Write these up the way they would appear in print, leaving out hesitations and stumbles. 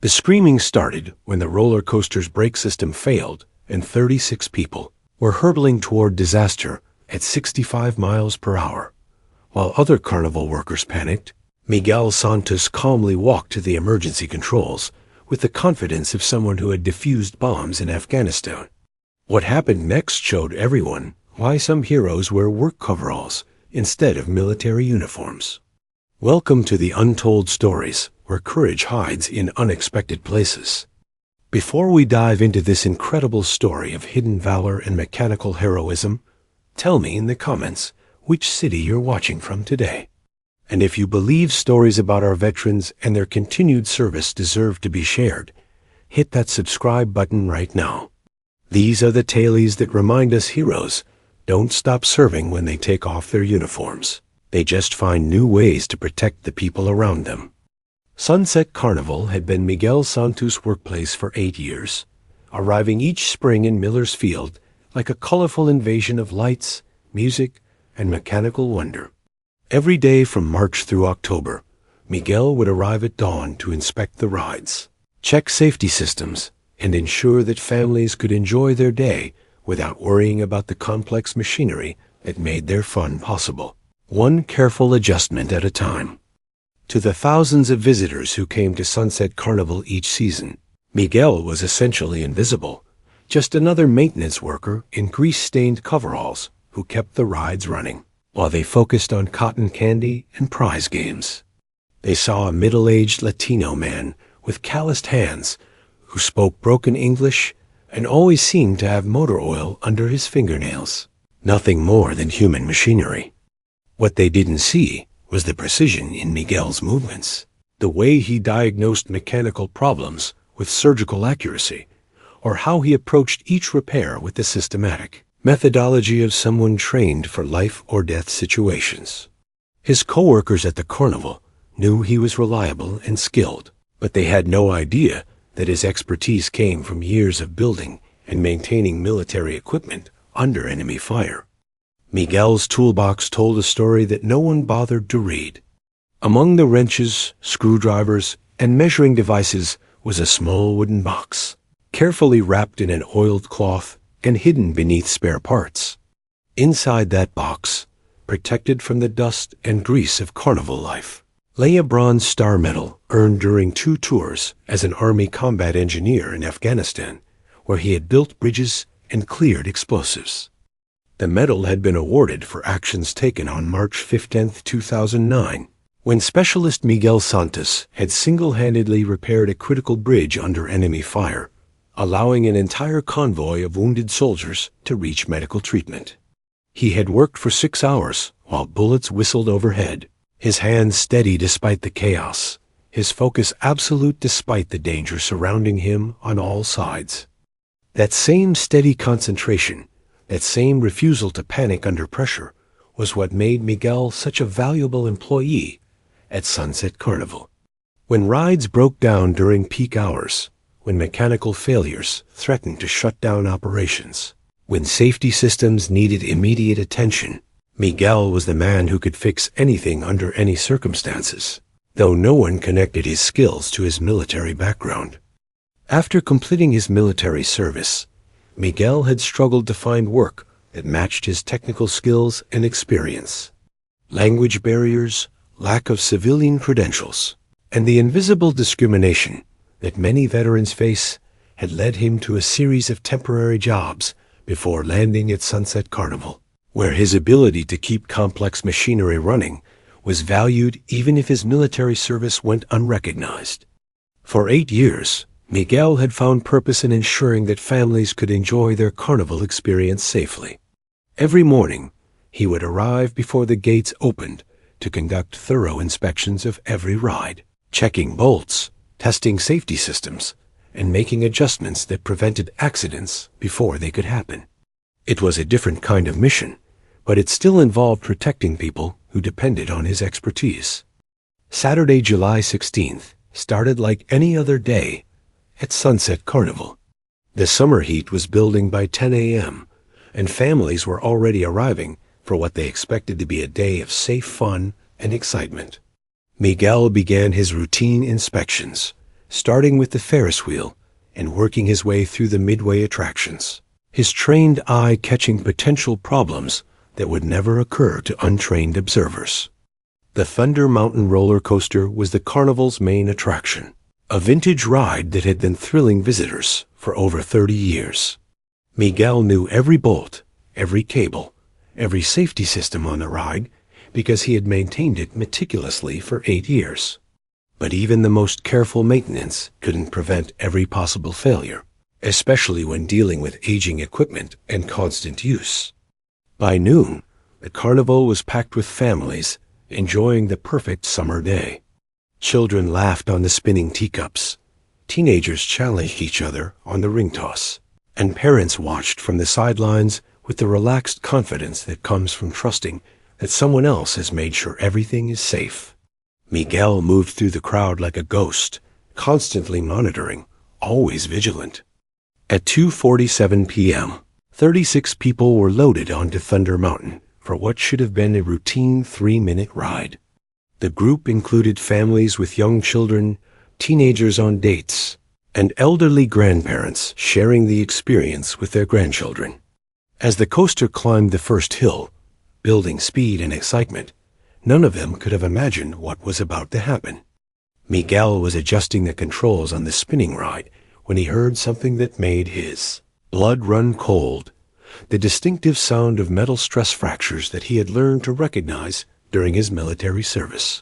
The screaming started when the roller coaster's brake system failed and 36 people were hurtling toward disaster at 65 miles per hour. While other Carnival workers panicked, Miguel Santos calmly walked to the emergency controls with the confidence of someone who had defused bombs in Afghanistan. What happened next showed everyone why some heroes wear work coveralls instead of military uniforms. Welcome to the untold stories where courage hides in unexpected places. Before we dive into this incredible story of hidden valor and mechanical heroism, tell me in the comments which city you're watching from today. And if you believe stories about our veterans and their continued service deserve to be shared, hit that subscribe button right now. These are the tales that remind us heroes don't stop serving when they take off their uniforms. They just find new ways to protect the people around them. Sunset Carnival had been Miguel Santos' workplace for 8 years, arriving each spring in Miller's Field like a colorful invasion of lights, music, and mechanical wonder. Every day from March through October, Miguel would arrive at dawn to inspect the rides, check safety systems, and ensure that families could enjoy their day without worrying about the complex machinery that made their fun possible. One careful adjustment at a time. To the thousands of visitors who came to Sunset Carnival each season, Miguel was essentially invisible, just another maintenance worker in grease-stained coveralls who kept the rides running, while they focused on cotton candy and prize games. They saw a middle-aged Latino man with calloused hands who spoke broken English and always seemed to have motor oil under his fingernails. Nothing more than human machinery. What they didn't see was the precision in Miguel's movements, the way he diagnosed mechanical problems with surgical accuracy, or how he approached each repair with the systematic methodology of someone trained for life or death situations. His co-workers at the Carnival knew he was reliable and skilled, but they had no idea that his expertise came from years of building and maintaining military equipment under enemy fire. Miguel's toolbox told a story that no one bothered to read. Among the wrenches, screwdrivers, and measuring devices was a small wooden box, carefully wrapped in an oiled cloth and hidden beneath spare parts. Inside that box, protected from the dust and grease of Carnival life, lay a Bronze Star medal earned during 2 tours as an Army combat engineer in Afghanistan, where he had built bridges and cleared explosives. The medal had been awarded for actions taken on March 15, 2009, when Specialist Miguel Santos had single-handedly repaired a critical bridge under enemy fire, allowing an entire convoy of wounded soldiers to reach medical treatment. He had worked for 6 hours while bullets whistled overhead, his hands steady despite the chaos, his focus absolute despite the danger surrounding him on all sides. That same steady concentration, that same refusal to panic under pressure, was what made Miguel such a valuable employee at Sunset Carnival. When rides broke down during peak hours, when mechanical failures threatened to shut down operations, when safety systems needed immediate attention, Miguel was the man who could fix anything under any circumstances, though no one connected his skills to his military background. After completing his military service, Miguel had struggled to find work that matched his technical skills and experience. Language barriers, lack of civilian credentials, and the invisible discrimination that many veterans face had led him to a series of temporary jobs before landing at Sunset Carnival, where his ability to keep complex machinery running was valued even if his military service went unrecognized. For 8 years, Miguel had found purpose in ensuring that families could enjoy their Carnival experience safely. Every morning, he would arrive before the gates opened to conduct thorough inspections of every ride, checking bolts, testing safety systems, and making adjustments that prevented accidents before they could happen. It was a different kind of mission, but it still involved protecting people who depended on his expertise. Saturday, July 16th, started like any other day at Sunset Carnival. The summer heat was building by 10 a.m., and families were already arriving for what they expected to be a day of safe fun and excitement. Miguel began his routine inspections, starting with the Ferris wheel and working his way through the midway attractions, his trained eye catching potential problems that would never occur to untrained observers. The Thunder Mountain roller coaster was the Carnival's main attraction, a vintage ride that had been thrilling visitors for over 30 years. Miguel knew every bolt, every cable, every safety system on the ride because he had maintained it meticulously for 8 years. But even the most careful maintenance couldn't prevent every possible failure, especially when dealing with aging equipment and constant use. By noon, the Carnival was packed with families enjoying the perfect summer day. Children laughed on the spinning teacups, teenagers challenged each other on the ring toss, and parents watched from the sidelines with the relaxed confidence that comes from trusting that someone else has made sure everything is safe. Miguel moved through the crowd like a ghost, constantly monitoring, always vigilant. At 2:47 p.m., 36 people were loaded onto Thunder Mountain for what should have been a routine 3-minute ride. The group included families with young children, teenagers on dates, and elderly grandparents sharing the experience with their grandchildren. As the coaster climbed the first hill, building speed and excitement, none of them could have imagined what was about to happen. Miguel was adjusting the controls on the spinning ride when he heard something that made his blood run cold, the distinctive sound of metal stress fractures that he had learned to recognize during his military service.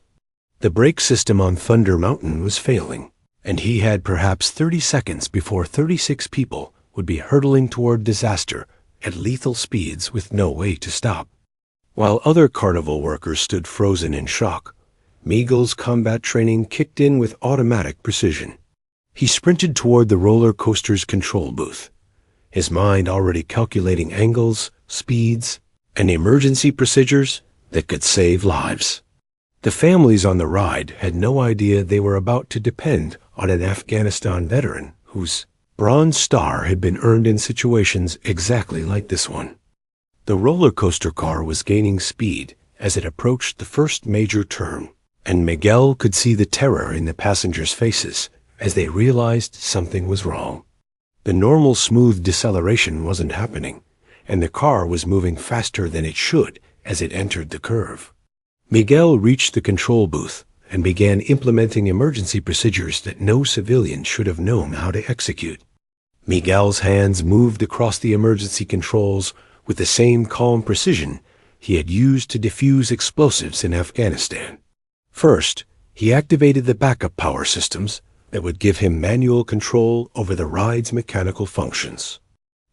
The brake system on Thunder Mountain was failing, and he had perhaps 30 seconds before 36 people would be hurtling toward disaster at lethal speeds with no way to stop. While other Carnival workers stood frozen in shock, Miguel's combat training kicked in with automatic precision. He sprinted toward the roller coaster's control booth, his mind already calculating angles, speeds, and emergency procedures that could save lives. The families on the ride had no idea they were about to depend on an Afghanistan veteran whose Bronze Star had been earned in situations exactly like this one. The roller coaster car was gaining speed as it approached the first major turn, and Miguel could see the terror in the passengers' faces as they realized something was wrong. The normal smooth deceleration wasn't happening, and the car was moving faster than it should as it entered the curve. Miguel reached the control booth and began implementing emergency procedures that no civilian should have known how to execute. Miguel's hands moved across the emergency controls with the same calm precision he had used to defuse explosives in Afghanistan. First, he activated the backup power systems that would give him manual control over the ride's mechanical functions.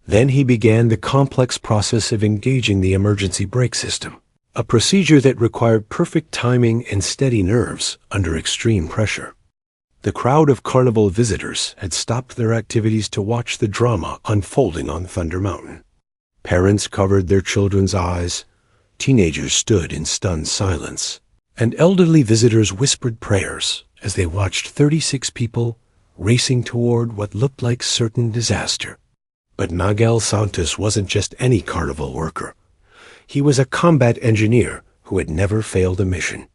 Then he began the complex process of engaging the emergency brake system, a procedure that required perfect timing and steady nerves under extreme pressure. The crowd of Carnival visitors had stopped their activities to watch the drama unfolding on Thunder Mountain. Parents covered their children's eyes, teenagers stood in stunned silence, and elderly visitors whispered prayers as they watched 36 people racing toward what looked like certain disaster. But Miguel Santos wasn't just any Carnival worker. He was a combat engineer who had never failed a mission.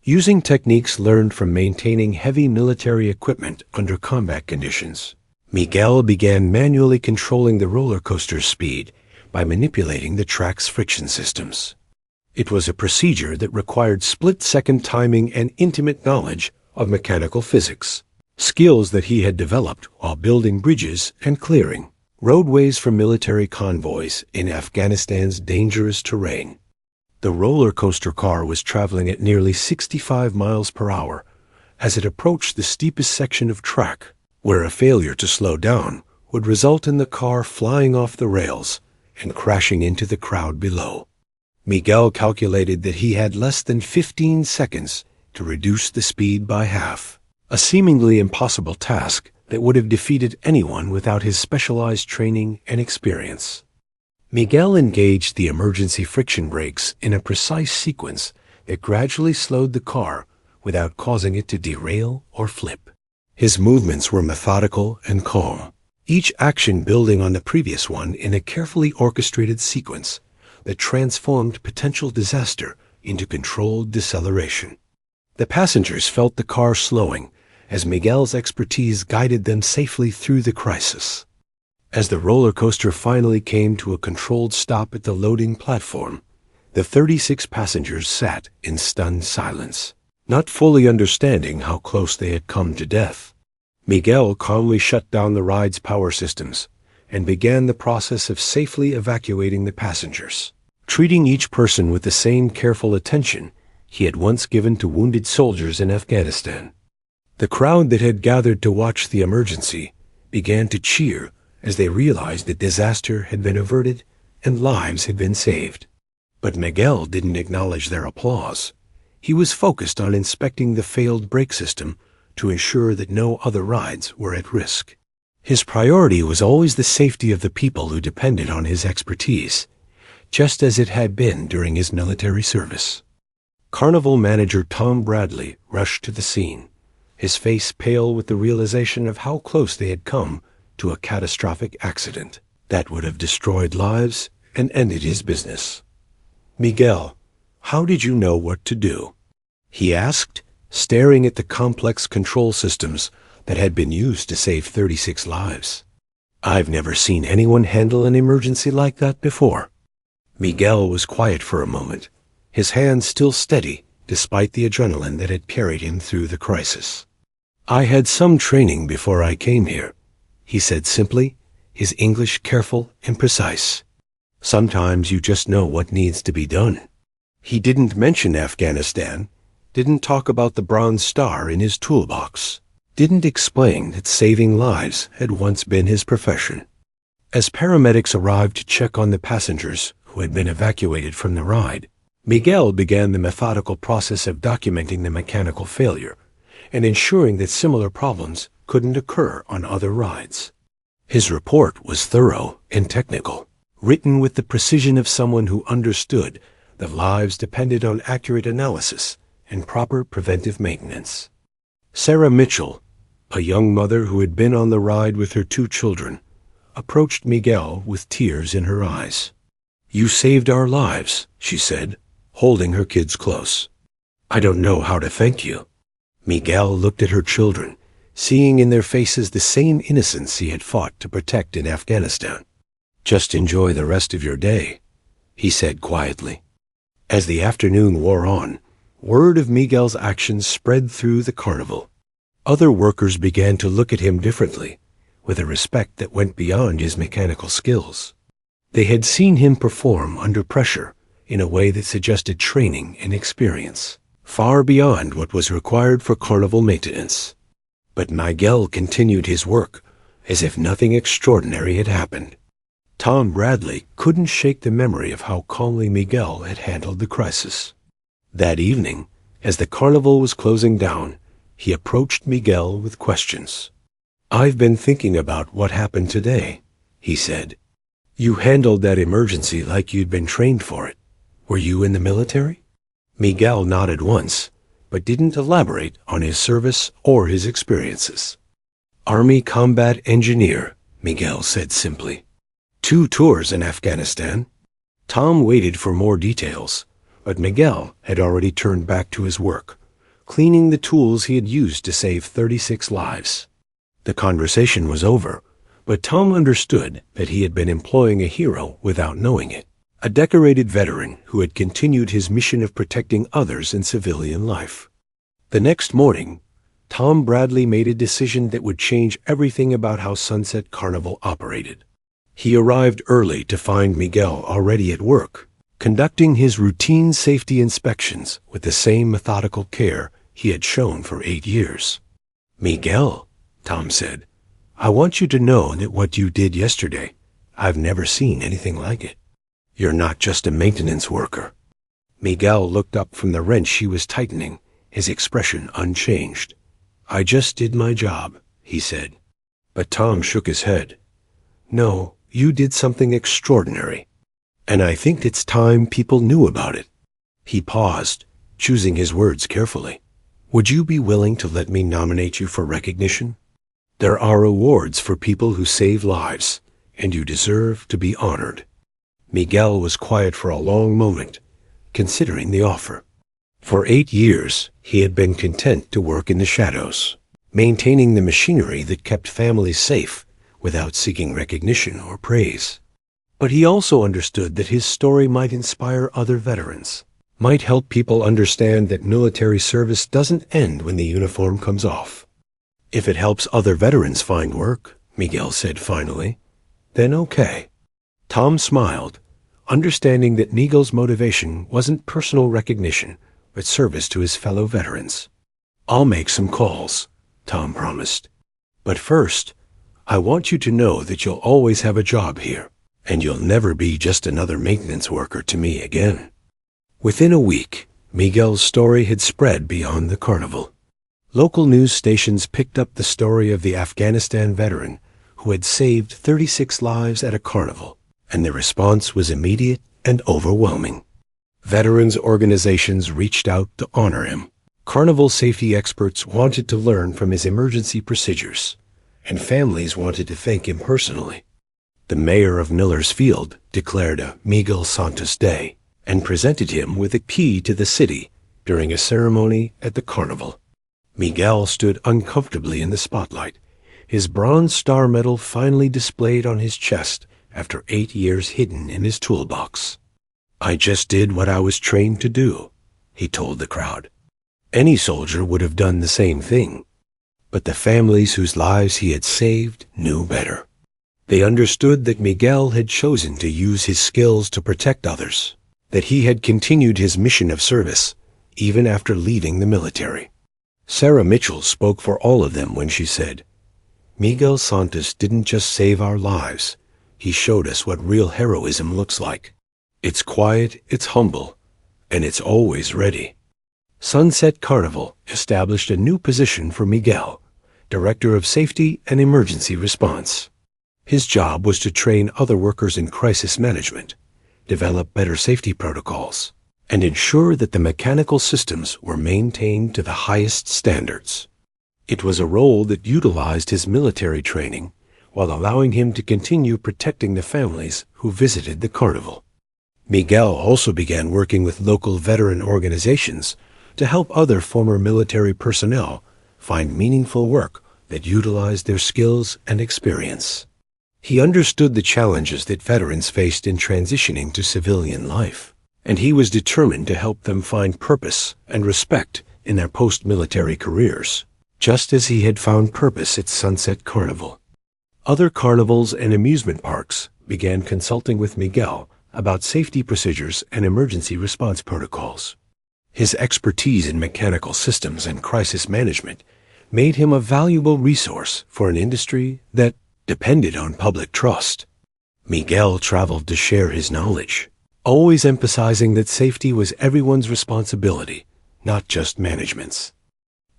Using techniques learned from maintaining heavy military equipment under combat conditions, Miguel began manually controlling the roller coaster's speed by manipulating the track's friction systems. It was a procedure that required split-second timing and intimate knowledge of mechanical physics, skills that he had developed while building bridges and clearing roadways for military convoys in Afghanistan's dangerous terrain. The roller coaster car was traveling at nearly 65 miles per hour as it approached the steepest section of track, where a failure to slow down would result in the car flying off the rails and crashing into the crowd below. Miguel calculated that he had less than 15 seconds to reduce the speed by half, a seemingly impossible task that would have defeated anyone without his specialized training and experience. Miguel engaged the emergency friction brakes in a precise sequence that gradually slowed the car without causing it to derail or flip. His movements were methodical and calm, each action building on the previous one in a carefully orchestrated sequence that transformed potential disaster into controlled deceleration. The passengers felt the car slowing as Miguel's expertise guided them safely through the crisis. As the roller coaster finally came to a controlled stop at the loading platform, the 36 passengers sat in stunned silence, not fully understanding how close they had come to death. Miguel calmly shut down the ride's power systems and began the process of safely evacuating the passengers, treating each person with the same careful attention he had once given to wounded soldiers in Afghanistan. The crowd that had gathered to watch the emergency began to cheer as they realized that disaster had been averted and lives had been saved. But Miguel didn't acknowledge their applause. He was focused on inspecting the failed brake system to ensure that no other rides were at risk. His priority was always the safety of the people who depended on his expertise, just as it had been during his military service. Carnival manager Tom Bradley rushed to the scene, his face pale with the realization of how close they had come to a catastrophic accident that would have destroyed lives and ended his business. "Miguel, how did you know what to do?" he asked, staring at the complex control systems that had been used to save 36 lives. "I've never seen anyone handle an emergency like that before." Miguel was quiet for a moment, his hands still steady despite the adrenaline that had carried him through the crisis. "I had some training before I came here," he said simply, his English careful and precise. "Sometimes you just know what needs to be done." He didn't mention Afghanistan, didn't talk about the Bronze Star in his toolbox, didn't explain that saving lives had once been his profession. As paramedics arrived to check on the passengers who had been evacuated from the ride, Miguel began the methodical process of documenting the mechanical failure and ensuring that similar problems couldn't occur on other rides. His report was thorough and technical, written with the precision of someone who understood that lives depended on accurate analysis and proper preventive maintenance. Sarah Mitchell, a young mother who had been on the ride with her 2 children, approached Miguel with tears in her eyes. "You saved our lives," she said, holding her kids close. "I don't know how to thank you." Miguel looked at her children, seeing in their faces the same innocence he had fought to protect in Afghanistan. "Just enjoy the rest of your day," he said quietly. As the afternoon wore on, word of Miguel's actions spread through the carnival. Other workers began to look at him differently, with a respect that went beyond his mechanical skills. They had seen him perform under pressure in a way that suggested training and experience, far beyond what was required for carnival maintenance. But Miguel continued his work as if nothing extraordinary had happened. Tom Bradley couldn't shake the memory of how calmly Miguel had handled the crisis. That evening, as the carnival was closing down, he approached Miguel with questions. "I've been thinking about what happened today," he said. "You handled that emergency like you'd been trained for it. Were you in the military?" Miguel nodded once, but didn't elaborate on his service or his experiences. "Army combat engineer," Miguel said simply. "2 tours in Afghanistan." Tom waited for more details, but Miguel had already turned back to his work, cleaning the tools he had used to save 36 lives. The conversation was over, but Tom understood that he had been employing a hero without knowing it, a decorated veteran who had continued his mission of protecting others in civilian life. The next morning, Tom Bradley made a decision that would change everything about how Sunset Carnival operated. He arrived early to find Miguel already at work, conducting his routine safety inspections with the same methodical care he had shown for 8 years. "Miguel," Tom said, "I want you to know that what you did yesterday, I've never seen anything like it. You're not just a maintenance worker." Miguel looked up from the wrench he was tightening, his expression unchanged. "I just did my job," he said. But Tom shook his head. "No, you did something extraordinary, and I think it's time people knew about it." He paused, choosing his words carefully. "Would you be willing to let me nominate you for recognition? There are awards for people who save lives, and you deserve to be honored." Miguel was quiet for a long moment, considering the offer. For 8 years, he had been content to work in the shadows, maintaining the machinery that kept families safe without seeking recognition or praise. But he also understood that his story might inspire other veterans, might help people understand that military service doesn't end when the uniform comes off. If it helps other veterans find work, Miguel said finally, then okay. Tom smiled, understanding that Miguel's motivation wasn't personal recognition, but service to his fellow veterans. I'll make some calls, Tom promised. But first, I want you to know that you'll always have a job here, and you'll never be just another maintenance worker to me again. Within a week, Miguel's story had spread beyond the Carnival. Local news stations picked up the story of the Afghanistan veteran who had saved 36 lives at a carnival, and the response was immediate and overwhelming. Veterans organizations reached out to honor him. Carnival safety experts wanted to learn from his emergency procedures, and families wanted to thank him personally. The mayor of Miller's Field declared a Miguel Santos Day and presented him with a key to the city during a ceremony at the carnival. Miguel stood uncomfortably in the spotlight, his Bronze Star medal finally displayed on his chest after 8 years hidden in his toolbox. I just did what I was trained to do, he told the crowd. Any soldier would have done the same thing. But the families whose lives he had saved knew better. They understood that Miguel had chosen to use his skills to protect others, that he had continued his mission of service, even after leaving the military. Sarah Mitchell spoke for all of them when she said, Miguel Santos didn't just save our lives, he showed us what real heroism looks like. It's quiet, it's humble, and it's always ready. Sunset Carnival established a new position for Miguel, Director of Safety and Emergency Response. His job was to train other workers in crisis management, develop better safety protocols, and ensure that the mechanical systems were maintained to the highest standards. It was a role that utilized his military training while allowing him to continue protecting the families who visited the carnival. Miguel also began working with local veteran organizations to help other former military personnel find meaningful work that utilized their skills and experience. He understood the challenges that veterans faced in transitioning to civilian life, and he was determined to help them find purpose and respect in their post-military careers, just as he had found purpose at Sunset Carnival. Other carnivals and amusement parks began consulting with Miguel about safety procedures and emergency response protocols. His expertise in mechanical systems and crisis management made him a valuable resource for an industry that depended on public trust. Miguel traveled to share his knowledge, always emphasizing that safety was everyone's responsibility, not just management's.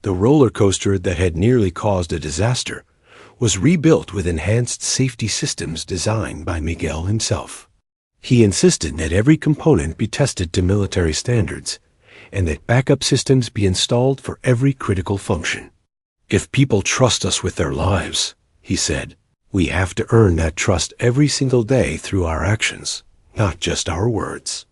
The roller coaster that had nearly caused a disaster was rebuilt with enhanced safety systems designed by Miguel himself. He insisted that every component be tested to military standards and that backup systems be installed for every critical function. If people trust us with their lives, he said, we have to earn that trust every single day through our actions, not just our words.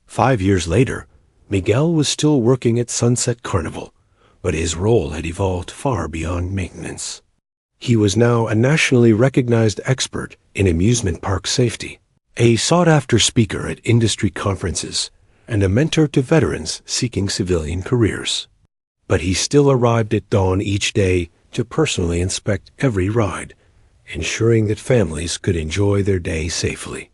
5 years later, Miguel was still working at Sunset Carnival, but his role had evolved far beyond maintenance. He was now a nationally recognized expert in amusement park safety, a sought-after speaker at industry conferences, and a mentor to veterans seeking civilian careers. But he still arrived at dawn each day to personally inspect every ride, ensuring that families could enjoy their day safely.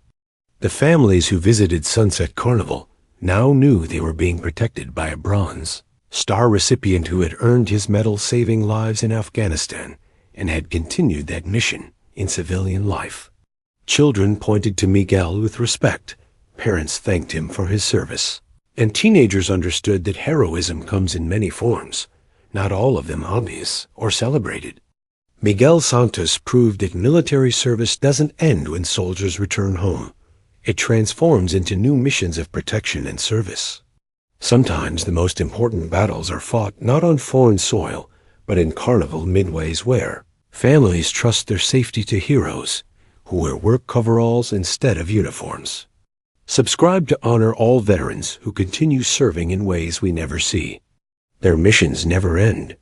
The families who visited Sunset Carnival now knew they were being protected by a Bronze Star recipient who had earned his medal saving lives in Afghanistan and had continued that mission in civilian life. Children pointed to Miguel with respect, parents thanked him for his service, and teenagers understood that heroism comes in many forms, not all of them obvious or celebrated. Miguel Santos proved that military service doesn't end when soldiers return home. It transforms into new missions of protection and service. Sometimes the most important battles are fought not on foreign soil, but in carnival midways where families trust their safety to heroes who wear work coveralls instead of uniforms. Subscribe to honor all veterans who continue serving in ways we never see. Their missions never end,